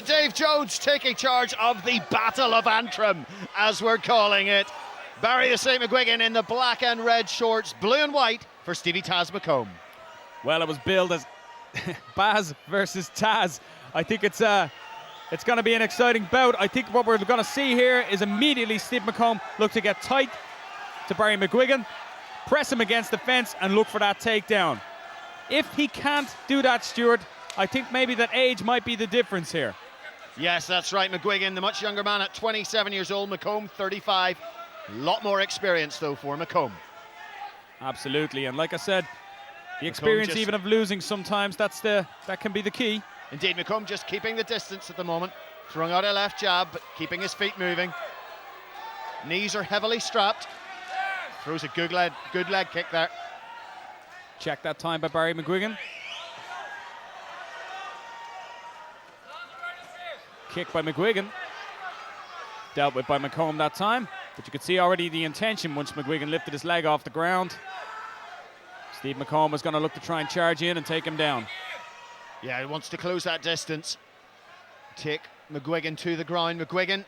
to Dave Jones taking charge of the Battle of Antrim, as we're calling it. Barry the St. McGuigan in the black and red shorts, blue and white for Stevie Taz McComb. Well, it was billed as Baz versus Taz. I think it's going to be an exciting bout. I think what we're going to see here is immediately Steve McComb look to get tight to Barry McGuigan, press him against the fence and look for that takedown. If he can't do that, Stuart, I think maybe that age might be the difference here. Yes, that's right. McGuigan, the much younger man at 27 years old. McComb, 35. A lot more experience, though, for McComb. Absolutely, and like I said, the experience even of losing sometimes, that can be the key. Indeed, McComb just keeping the distance at the moment, throwing out a left jab, but keeping his feet moving. Knees are heavily strapped. Throws a good leg kick there. Check that time by Barry McGuigan. Kick by McGuigan. Dealt with by McComb that time. But you could see already the intention once McGuigan lifted his leg off the ground. Steve McComb was going to look to try and charge in and take him down. Yeah, he wants to close that distance. Take McGuigan to the ground. McGuigan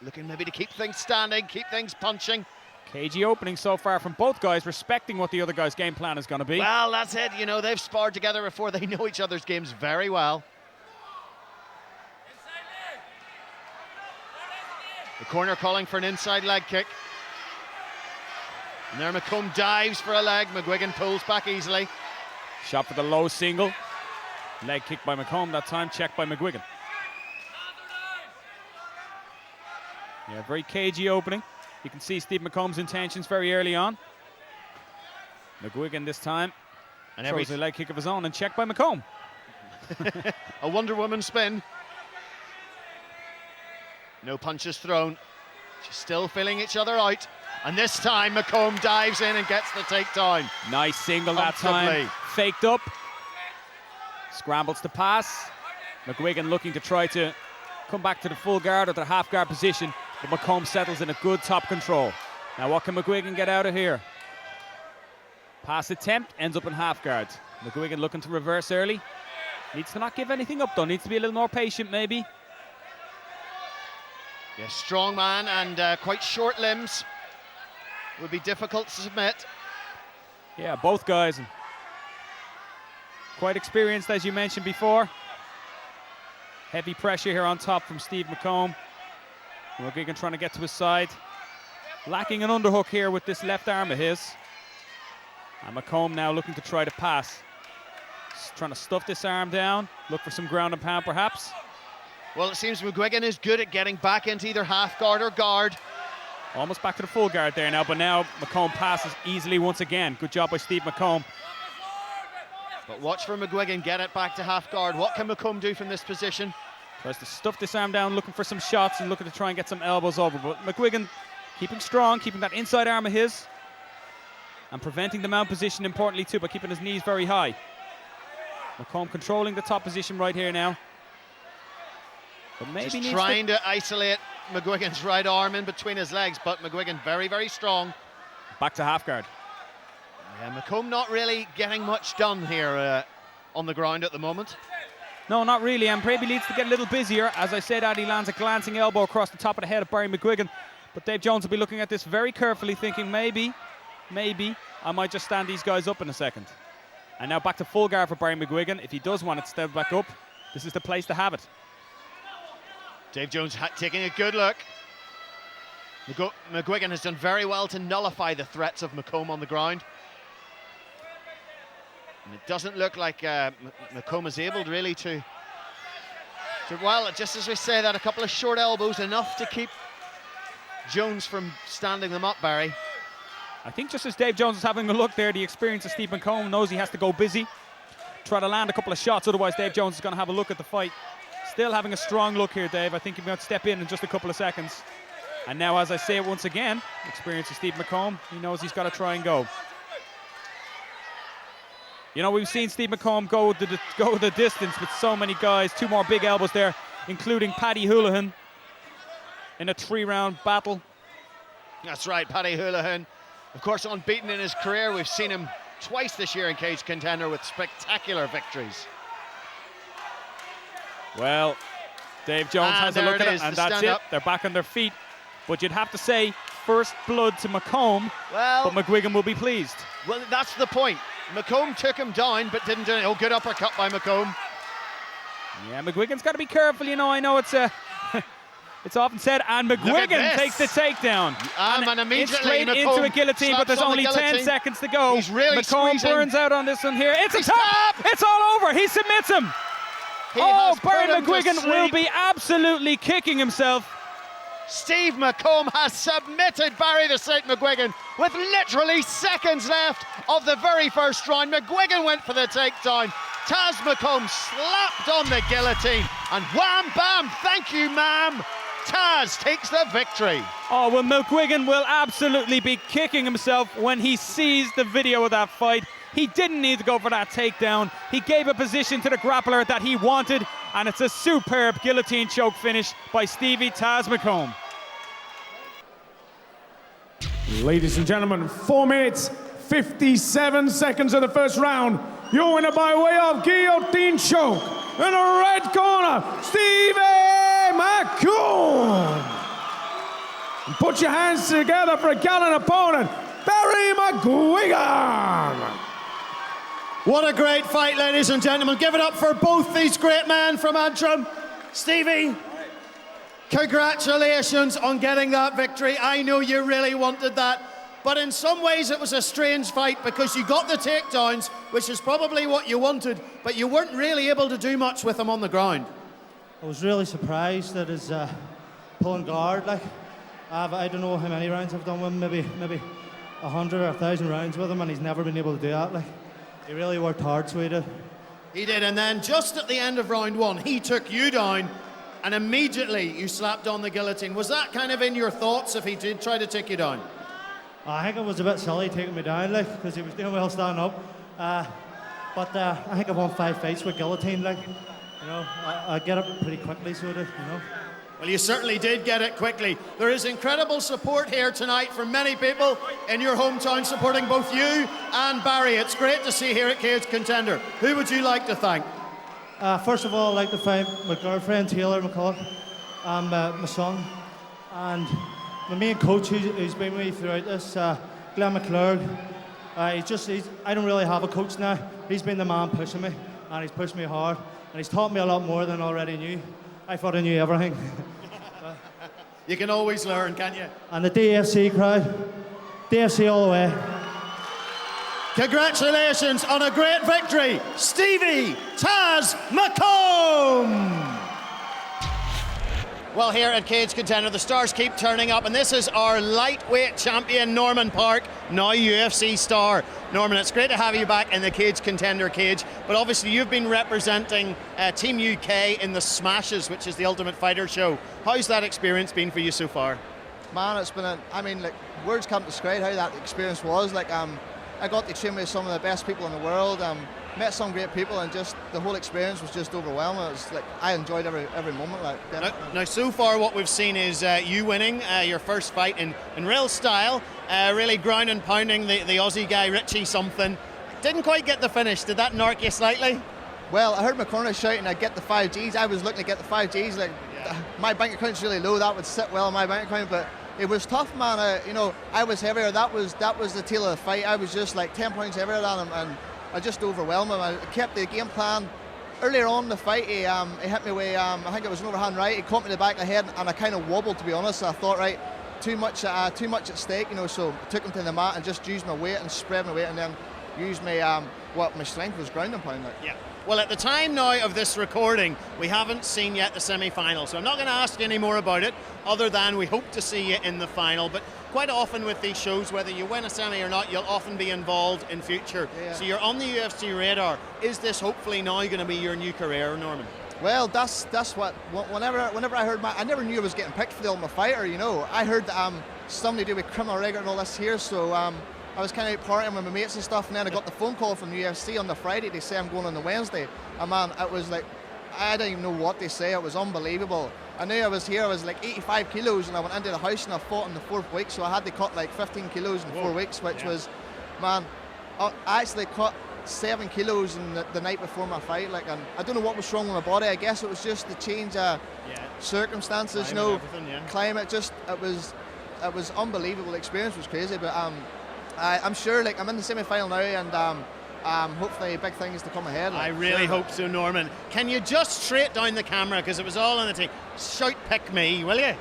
looking maybe to keep things standing, keep things punching. Cagey opening so far from both guys, respecting what the other guy's game plan is going to be. Well, that's it. You know, they've sparred together before. They know each other's games very well. The corner calling for an inside leg kick. And there McComb dives for a leg. McGuigan pulls back easily. Shot for the low single. Leg kick by McComb that time, checked by McGuigan. Yeah, very cagey opening. You can see Steve McComb's intentions very early on. McGuigan this time and throws a leg kick of his own and checked by McComb. A Wonder Woman spin. No punches thrown. Just still filling each other out. And this time McComb dives in and gets the takedown. Nice single that time. Faked up. Scrambles to pass. McGuigan looking to try to come back to the full guard or the half guard position, but McComb settles in a good top control. Now what can McGuigan get out of here? Pass attempt, ends up in half guard. McGuigan looking to reverse early. Needs to not give anything up though, needs to be a little more patient maybe. Yeah, strong man and quite short limbs. Would be difficult to submit. Yeah, both guys quite experienced, as you mentioned before. Heavy pressure here on top from Steve McComb. McGuigan trying to get to his side. Lacking an underhook here with this left arm of his. And McComb now looking to try to pass. Just trying to stuff this arm down. Look for some ground and pound perhaps. Well, it seems McGuigan is good at getting back into either half guard or guard. Almost back to the full guard there now, but now McComb passes easily once again. Good job by Steve McComb. But watch for McGuigan get it back to half guard. What can McComb do from this position? Tries to stuff this arm down, looking for some shots and looking to try and get some elbows over. But McGuigan keeping strong, keeping that inside arm of his. And preventing the mount position importantly too by keeping his knees very high. McComb controlling the top position right here now. But maybe just trying to isolate McGuigan's right arm in between his legs, but McGuigan very, very strong. Back to half guard. Yeah, McComb not really getting much done here on the ground at the moment. No, not really, and maybe needs to get a little busier. As I said, he lands a glancing elbow across the top of the head of Barry McGuigan. But Dave Jones will be looking at this very carefully, thinking maybe I might just stand these guys up in a second. And now back to full guard for Barry McGuigan. If he does want it step back up, this is the place to have it. Dave Jones taking a good look. McGuigan has done very well to nullify the threats of McComb on the ground. And it doesn't look like McComb is able really to... Well, just as we say that, a couple of short elbows, enough to keep Jones from standing them up, Barry. I think just as Dave Jones is having a look there, the experience of Steve McComb knows he has to go busy. Try to land a couple of shots, otherwise Dave Jones is going to have a look at the fight. Still having a strong look here, Dave. I think he's going to step in just a couple of seconds. And now, as I say it once again, experience of Steve McComb, he knows he's got to try and go. You know, we've seen Steve McComb go the distance with so many guys. Two more big elbows there, including Paddy Houlihan in a 3-round battle. That's right, Paddy Houlihan. Of course, unbeaten in his career. We've seen him twice this year in Cage Contender with spectacular victories. Well, Dave Jones has a look at it, and that's it. Up. They're back on their feet. But you'd have to say, first blood to McComb, well, but McGuigan will be pleased. Well, that's the point. McComb took him down, but didn't do it. Oh, good uppercut by McComb. Yeah, McGuigan's got to be careful, you know. I know it's it's often said, and McGuigan takes the takedown. And immediately straight into a guillotine, but there's only 10 seconds to go. He's really McComb burns out on this one here. It's a tap! It's all over. He submits him. Barry McGuigan will be absolutely kicking himself. Steve McComb has submitted Barry the St. McGuigan with literally seconds left of the very first round. McGuigan went for the takedown. Taz McComb slapped on the guillotine, and wham bam, thank you ma'am. Taz takes the victory. Oh, well, McGuigan will absolutely be kicking himself when he sees the video of that fight. He didn't need to go for that takedown. He gave a position to the grappler that he wanted, and it's a superb guillotine choke finish by Stevie Taz McComb. Ladies and gentlemen, 4 minutes, 57 seconds of the first round. Your winner by way of guillotine choke. In the red corner, Stevie McComb. Put your hands together for a gallant opponent, Barry McGuigan. What a great fight, ladies and gentlemen. Give it up for both these great men from Antrim. Stevie, congratulations on getting that victory. I know you really wanted that, but in some ways it was a strange fight because you got the takedowns, which is probably what you wanted, but you weren't really able to do much with them on the ground. I was really surprised that his pulling guard, like, I don't know how many rounds I've done with him, maybe 100 or 1,000 rounds with him, and he's never been able to do that. Like, he really worked hard, so he did. He did, and then just at the end of round one, he took you down, and immediately you slapped on the guillotine. Was that kind of in your thoughts if he did try to take you down? I think it was a bit silly taking me down, like, because he was doing well standing up. But I think I won 5 fights with guillotine, like, you know, I get it pretty quickly, so it, you know. Well, you certainly did get it quickly. There is incredible support here tonight from many people in your hometown supporting both you and Barry. It's great to see here at Cage Contender. Who would you like to thank? First of all, I'd like to thank my girlfriend, Taylor McCulloch, and my son, and my main coach who's been with me throughout this, Glenn McClurg. I don't really have a coach now. He's been the man pushing me, and he's pushed me hard, and he's taught me a lot more than I already knew. I thought I knew everything. You can always learn, can't you? And the DFC crowd, DFC all the way. Congratulations on a great victory, Stevie Taz McComb! Well, here at Cage Contender, the stars keep turning up, and this is our lightweight champion, Norman Parke, now UFC star. Norman, it's great to have you back in the Cage Contender cage, but obviously you've been representing Team UK in the Smashes, which is the Ultimate Fighter show. How's that experience been for you so far? Man, it's been words can't describe how that experience was. I got to train with some of the best people in the world, met some great people, and just the whole experience was just overwhelming. It was I enjoyed every moment. Now, so far what we've seen is you winning your first fight in real style, really ground and pounding the Aussie guy Richie something. Didn't quite get the finish. Did that narc you slightly? Well, I heard my corner shouting, "I get the 5 Gs." I was looking to get the 5 Gs. My bank account's really low. That would sit well in my bank account, but it was tough, man. I was heavier. That was the tail of the fight. I was just like 10 pounds heavier than him, and I just overwhelmed him. I kept the game plan. Earlier on in the fight, he hit me with, I think it was an overhand right. He caught me in the back of the head, and I kind of wobbled, to be honest. So I thought, right, too much at stake, so I took him to the mat and just used my weight and spread my weight, and then used my my strength was ground and pound. Yeah. Well, at the time now of this recording, we haven't seen yet the semi-final, so I'm not going to ask you any more about it, other than we hope to see you in the final. But quite often with these shows, whether you win a semi or not, you'll often be involved in future. Yeah. So you're on the UFC radar. Is this hopefully now going to be your new career, Norman? Well, that's what. Whenever I heard I never knew I was getting picked for the Ultimate Fighter. I heard that something to do with criminal record and all this here. So I was kind of partying with my mates and stuff, and then I got the phone call from the UFC on the Friday. They say I'm going on the Wednesday. And man, it was like, I didn't even know what they say. It was unbelievable. I knew I was here. I was like 85 kilos, and I went into the house and I fought in the 4th week. So I had to cut like 15 kilos in 4 weeks, which was, man, I actually cut 7 kilos in the night before my fight, like, and I don't know what was wrong with my body. I guess it was just the change of circumstances, climate. Just it was unbelievable. The experience was crazy, but I'm sure, like, I'm in the semi-final now, and hopefully big things to come ahead. Like, I really hope so, Norman. Can you just straight down the camera, because it was all on the team, shout "pick me," will you?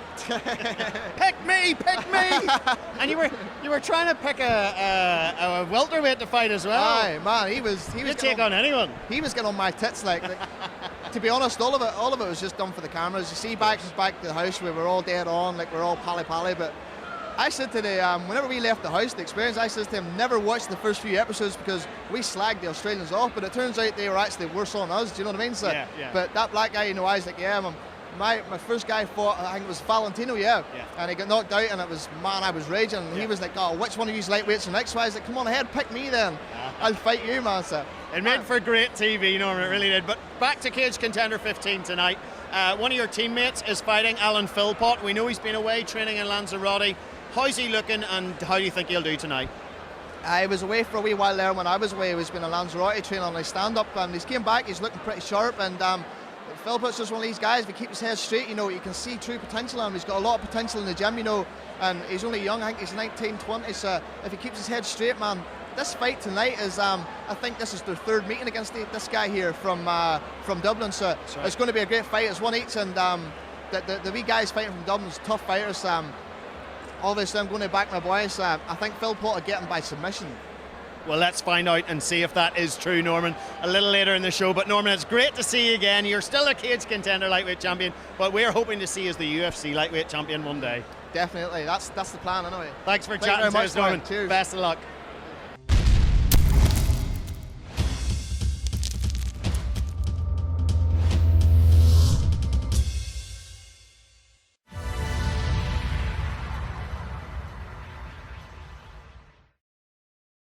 Pick me, pick me! And you were trying to pick a welterweight to fight as well. Aye, man, he was take on anyone. He was getting on my tits, like to be honest, all of it was just done for the cameras. You see, back to the house, we were all dead on, like we're all pally, but I said to the, whenever we left the house, the experience, I said to him, never watch the first few episodes because we slagged the Australians off, but it turns out they were actually worse on us, do you know what I mean? So, yeah. But that black guy, I was like, my first guy fought, I think it was Valentino, and he got knocked out, and it was, man, I was raging, and he was like, oh, which one of you lightweights are next? So I was like, come on ahead, pick me then. I'll fight you, man. So, it made for great TV, Norman, it really did. But back to Cage Contender 15 tonight. One of your teammates is fighting Alan Philpott. We know he's been away training in Lanzarote. How's he looking, and how do you think he'll do tonight? I was away for a wee while there. When I was away, he's been in Lanzarote training on his stand-up, and he's came back, he's looking pretty sharp, and Philpott's just one of these guys, if he keeps his head straight, you can see true potential in him. He's got a lot of potential in the gym, and he's only young, I think he's 19, 20, so if he keeps his head straight, man, this fight tonight is, I think this is their third meeting against this guy here from Dublin, so it's going to be a great fight. It's one each, and the wee guys fighting from Dublin's tough fighters. Obviously, I'm going to back my boys. I think Philpott will get him by submission. Well, let's find out and see if that is true, Norman, a little later in the show. But Norman, it's great to see you again. You're still a Cage Contender lightweight champion, but we're hoping to see you as the UFC lightweight champion one day. Definitely, that's the plan anyway. Thanks for chatting to us, Norman. Cheers. Best of luck.